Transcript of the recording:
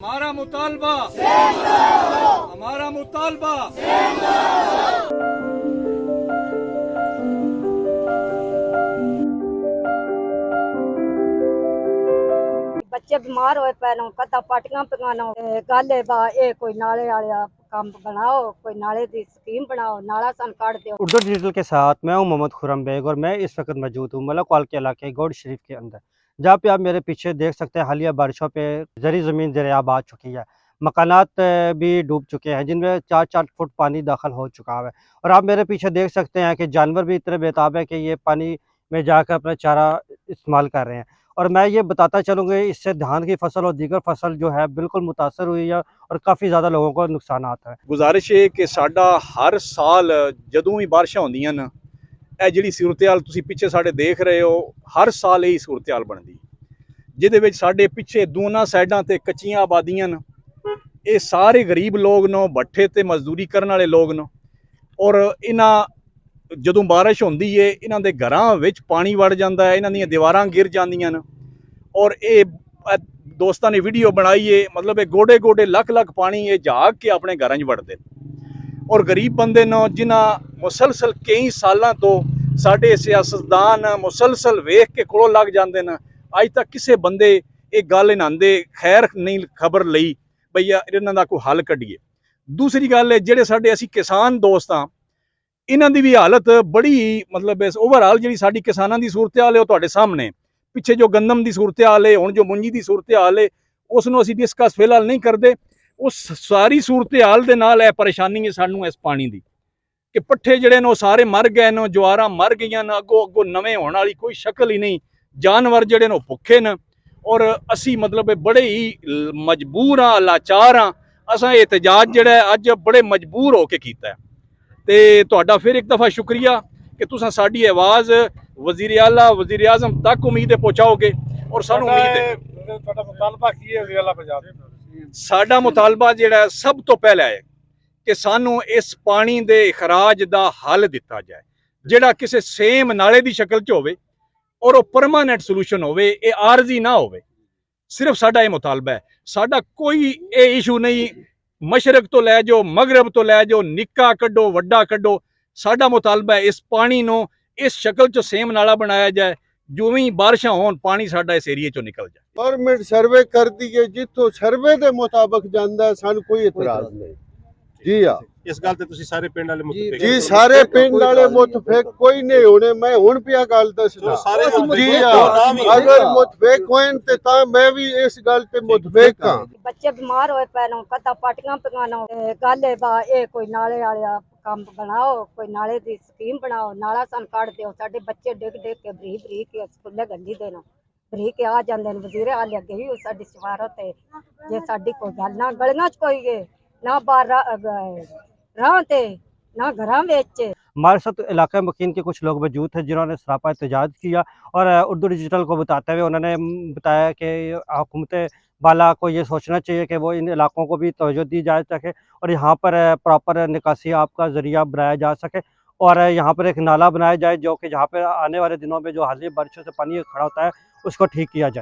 हमारा मुतालबा हमारा मुतालबा बच्चे बीमार होए पैन कदा पार्टियां पकाना गल है कोई नाले वाले काम बनाओ, कोई नाले की स्कीम बनाओ, नाला सन काट दो। उर्दू डिजिटल के साथ मैं हूं मोहम्मद खुरम बेग और मैं इस वक्त मौजूद हूं मलकवाल के इलाके गौड शरीफ के अंदर, जहां पे आप मेरे पीछे देख सकते हैं हालिया बारिशों पे जरी ज़मीन ज़रियाब आ चुकी है। मकानात भी डूब चुके हैं जिनमें 4-4 फुट पानी दाखिल हो चुका है। और आप मेरे पीछे देख सकते हैं कि जानवर भी इतने बेताब है कि ये पानी में जाकर अपना चारा इस्तेमाल कर रहे हैं। और मैं ये बताता चलूँगा इससे धान की फसल और दीगर फसल जो है बिल्कुल मुतासर हुई है और काफ़ी ज़्यादा लोगों को नुकसान आता है। गुजारिश है कि साडा हर साल जदों भी बारिशां होंदियां न ਇਹ ਜਿਹੜੀ ਸੂਰਤ-ਹਾਲ ਤੁਸੀਂ ਪਿੱਛੇ ਸਾਡੇ ਦੇਖ ਰਹੇ ਹੋ ਹਰ ਸਾਲ ਇਹ ਸੂਰਤ-ਹਾਲ ਬਣਦੀ ਜਿਹਦੇ ਵਿੱਚ ਸਾਡੇ ਪਿੱਛੇ ਦੋਨਾਂ ਸਾਈਡਾਂ ਤੇ ਕੱਚੀਆਂ ਆਬਾਦੀਆਂ ਨੇ ਇਹ ਸਾਰੇ ਗਰੀਬ ਲੋਕ ਨੇ ਭੱਠੇ ਤੇ ਮਜ਼ਦੂਰੀ ਕਰਨ ਵਾਲੇ ਲੋਕ ਨੇ ਔਰ ਇਹਨਾਂ ਜਦੋਂ ਬਾਰਿਸ਼ ਹੁੰਦੀ ਏ ਇਹਨਾਂ ਦੇ ਘਰਾਂ ਵਿੱਚ ਪਾਣੀ ਵੜ ਜਾਂਦਾ ਹੈ ਇਹਨਾਂ ਦੀਆਂ ਦੀਵਾਰਾਂ ਗਿਰ ਜਾਂਦੀਆਂ ਨੇ ਔਰ ਇਹ ਦੋਸਤਾਂ ਨੇ ਵੀਡੀਓ ਬਣਾਈ ਏ ਮਤਲਬ ਇਹ ਗੋਡੇ ਗੋਡੇ ਲੱਖ ਲੱਖ ਪਾਣੀ ਇਹ ਝਾਗ ਕੇ ਆਪਣੇ ਘਰਾਂ 'ਚ ਵੜਦੇ और गरीब बंदे ने जिन्हें मुसलसल कई सालों तो साढ़े सियासतदान मुसलसल वेख के कोलों लग जाते हैं अज तक किसी बंदे एक गल इन्हां खैर नहीं खबर लई भैया इन्हां दा कोई हल कड्ढिए। दूसरी गल है जिहड़े साडे असीं किसान दोस्त हाँ इन्हां दी भी हालत बड़ी मतलब ओवरऑल जिहड़ी साडी किसानां दी सूरत हाल है वो तुहाडे सामने पिछे जो गंदम दी सूरत हाल है हुण जो मुंजी दी सूरत हाल है उसनूं असीं डिस्कस फिलहाल नहीं करते। उस सारी सूरत हाल दे नाल है परेशानी है सानू इस पानी दी कि पट्ठे जिहड़े ने सारे मर गए ने ज्वारां मर गईयां ने अगों अगों नवें होने वाली कोई शक्ल ही नहीं जानवर जिहड़े ने भुखे ने और असी मतलब बड़े ही मजबूर हाँ लाचार हाँ असां एहतजाज जिहड़ा अज बड़े मजबूर होके कीता है ते तुहाडा फिर एक दफ़ा शुक्रिया कि तुसां साडी आवाज़ वज़ीर आला वज़ीर आज़म तक उम्मीद पहुँचाओगे और सानू उम्मीद है ਤੁਹਾਡਾ ਮੁਤਾਲਬਾ ਕੀ ਹੈ ਵਜ਼ੀਰ ਆਲਾ ਪੰਜਾਬ साडा मुतालबा जिहड़ा सब तो पहला है कि सानू इस पानी दे इखराज दा हल दिता जाए जिहड़ा किसी सेम नाले दी शक्ल च होवे और वो परमानेंट सोल्यूशन होवे ये आरजी ना होवे। सिर्फ साडा ये मुतालबा है साडा कोई ये इशू नहीं मशरक तो लै जाओ मगरब तो लै जाओ निक्का कड्डो वड्डा कड्डो साडा मुतालबा है इस पानी नूं इस शक्ल च सेम नाला बनाया जाए जो भी बारिशां होण पानी साडा इस एरिए चों निकल जाए। गवर्नमेंट सर्वे कर दी है जितो सर्वे के मुताबिक जांदा है सानू कोई इतराज नहीं जी हाँ इस गल ते तुसी सारे पिंड वाले मुतफिक जी सारे पिंड वाले मुतफिक कोई नहीं होने मैं हुण पिया गल दसदा जी हाँ अगर मुतफिक होन ते तां मैं भी इस गल ते मुतफिक हां। बच्चे बीमार होए पैन कदा पार्टियां पकाना गल है कोई नाले वाले काम बनाओ, कोई नाले की स्कीम बनाओ, नाला सन काट दो। साडे बच्चे डिग डिग के बरीक बरीक स्कूले गंदी देना बरीक आ जाते हैं वजीरे हाल अगे ही साडी सिफारत है जे साडी कोई गल ना गलियां च कोई है ना बाहर राह ते ना घरां विच। हमारे साथ इलाका मकीन के कुछ लोग मौजूद थे जिन्होंने सरापा एहतजाज किया और उर्दू डिजिटल को बताते हुए उन्होंने बताया कि हुकूमत वाला को ये सोचना चाहिए कि वो इन इलाकों को भी तवज्जो दी जा सके और यहाँ पर प्रॉपर निकासी आपका ज़रिया बनाया जा सके और यहाँ पर एक नाला बनाया जाए जो कि जहाँ पर आने वाले दिनों में जो हालिया बारिशों से पानी खड़ा होता है उसको ठीक किया जाए।